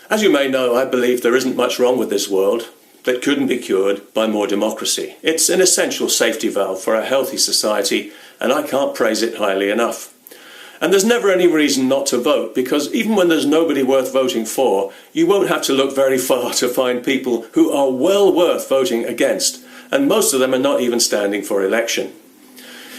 As you may know, I believe there isn't much wrong with this world that couldn't be cured by more democracy. It's an essential safety valve for a healthy society, and I can't praise it highly enough. And there's never any reason not to vote, because even when there's nobody worth voting for, you won't have to look very far to find people who are well worth voting against, and most of them are not even standing for election.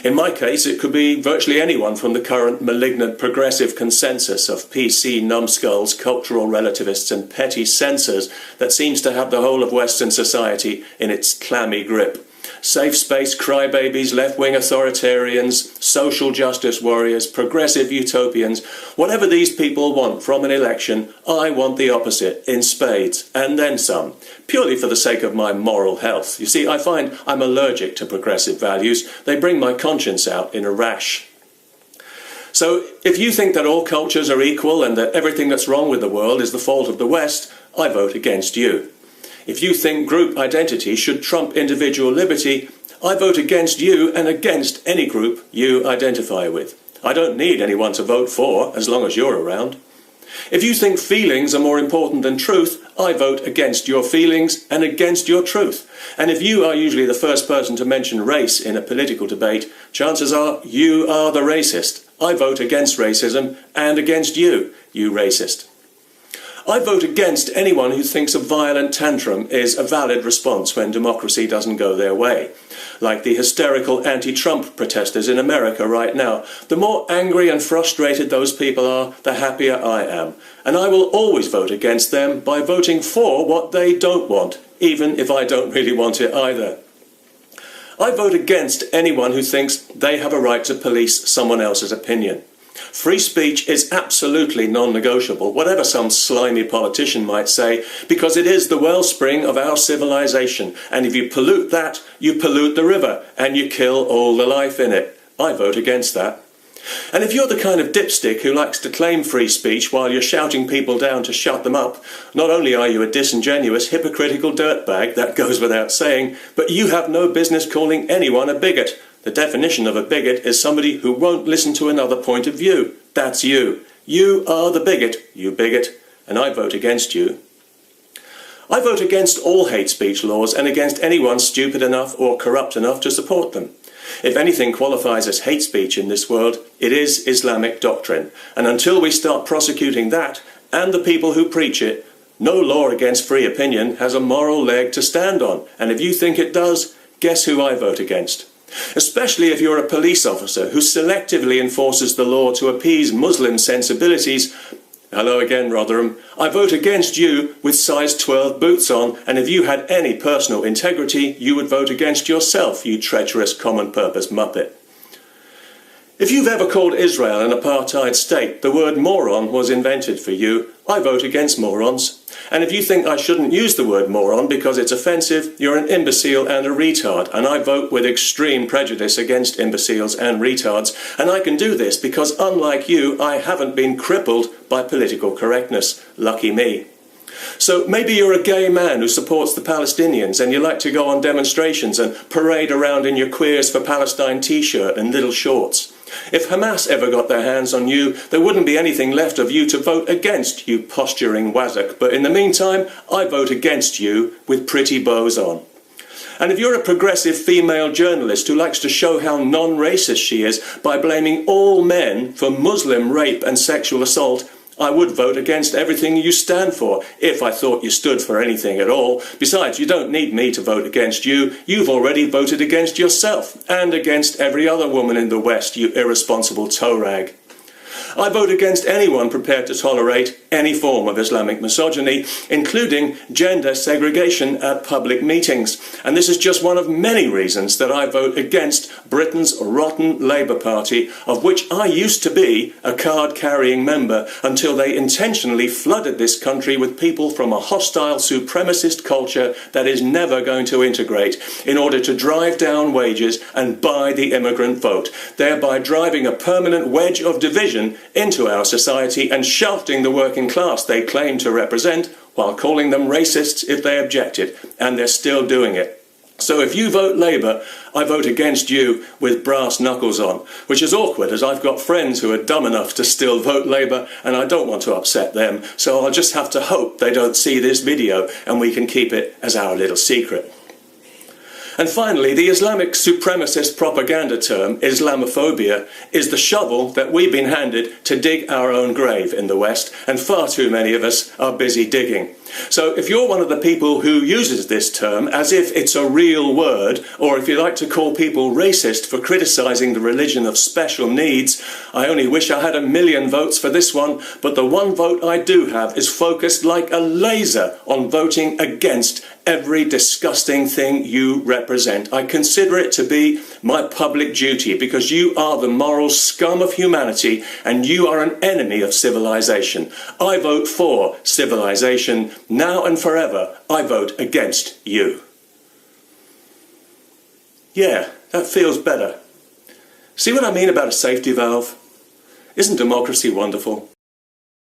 In my case, it could be virtually anyone from the current malignant progressive consensus of PC numbskulls, cultural relativists and petty censors that seems to have the whole of Western society in its clammy grip. Safe space crybabies, left-wing authoritarians, social justice warriors, progressive utopians, whatever these people want from an election, I want the opposite in spades, and then some, purely for the sake of my moral health. You see, I find I'm allergic to progressive values. They bring my conscience out in a rash. So if you think that all cultures are equal and that everything that's wrong with the world is the fault of the West, I vote against you. If you think group identity should trump individual liberty, I vote against you and against any group you identify with. I don't need anyone to vote for as long as you're around. If you think feelings are more important than truth, I vote against your feelings and against your truth. And if you are usually the first person to mention race in a political debate, chances are you are the racist. I vote against racism and against you, you racist. I vote against anyone who thinks a violent tantrum is a valid response when democracy doesn't go their way. Like the hysterical anti-Trump protesters in America right now. The more angry and frustrated those people are, the happier I am. And I will always vote against them by voting for what they don't want, even if I don't really want it either. I vote against anyone who thinks they have a right to police someone else's opinion. Free speech is absolutely non-negotiable, whatever some slimy politician might say, because it is the wellspring of our civilization, and if you pollute that, you pollute the river, and you kill all the life in it. I vote against that. And if you're the kind of dipstick who likes to claim free speech while you're shouting people down to shut them up, not only are you a disingenuous, hypocritical dirtbag, that goes without saying, but you have no business calling anyone a bigot. The definition of a bigot is somebody who won't listen to another point of view. That's you. You are the bigot, you bigot, and I vote against you. I vote against all hate speech laws and against anyone stupid enough or corrupt enough to support them. If anything qualifies as hate speech in this world, it is Islamic doctrine. And until we start prosecuting that and the people who preach it, no law against free opinion has a moral leg to stand on. And if you think it does, guess who I vote against? Especially if you're a police officer who selectively enforces the law to appease Muslim sensibilities. Hello again, Rotherham. I vote against you with size 12 boots on, and if you had any personal integrity, you would vote against yourself, you treacherous common-purpose muppet. If you've ever called Israel an apartheid state, the word moron was invented for you. I vote against morons. And if you think I shouldn't use the word moron because it's offensive, you're an imbecile and a retard, and I vote with extreme prejudice against imbeciles and retards, and I can do this because, unlike you, I haven't been crippled by political correctness. Lucky me. So maybe you're a gay man who supports the Palestinians and you like to go on demonstrations and parade around in your Queers for Palestine t-shirt and little shorts. If Hamas ever got their hands on you, there wouldn't be anything left of you to vote against, you posturing wazzock. But in the meantime, I vote against you with pretty bows on. And if you're a progressive female journalist who likes to show how non-racist she is by blaming all men for Muslim rape and sexual assault, I would vote against everything you stand for, if I thought you stood for anything at all. Besides, you don't need me to vote against you. You've already voted against yourself, and against every other woman in the West, you irresponsible toe rag. I vote against anyone prepared to tolerate any form of Islamic misogyny, including gender segregation at public meetings. And this is just one of many reasons that I vote against Britain's rotten Labour Party, of which I used to be a card-carrying member until they intentionally flooded this country with people from a hostile supremacist culture that is never going to integrate in order to drive down wages and buy the immigrant vote, thereby driving a permanent wedge of division into our society and shafting the working class they claim to represent while calling them racists if they objected, and they're still doing it. So if you vote Labour, I vote against you with brass knuckles on, which is awkward as I've got friends who are dumb enough to still vote Labour and I don't want to upset them, so I'll just have to hope they don't see this video and we can keep it as our little secret. And finally, the Islamic supremacist propaganda term, Islamophobia, is the shovel that we've been handed to dig our own grave in the West, and far too many of us are busy digging. So if you're one of the people who uses this term as if it's a real word, or if you like to call people racist for criticising the religion of special needs, I only wish I had 1 million votes for this one, but the one vote I do have is focused like a laser on voting against every disgusting thing you represent. I consider it to be my public duty because you are the moral scum of humanity and you are an enemy of civilization. I vote for civilization. Now and forever, I vote against you. Yeah, that feels better. See what I mean about a safety valve? Isn't democracy wonderful?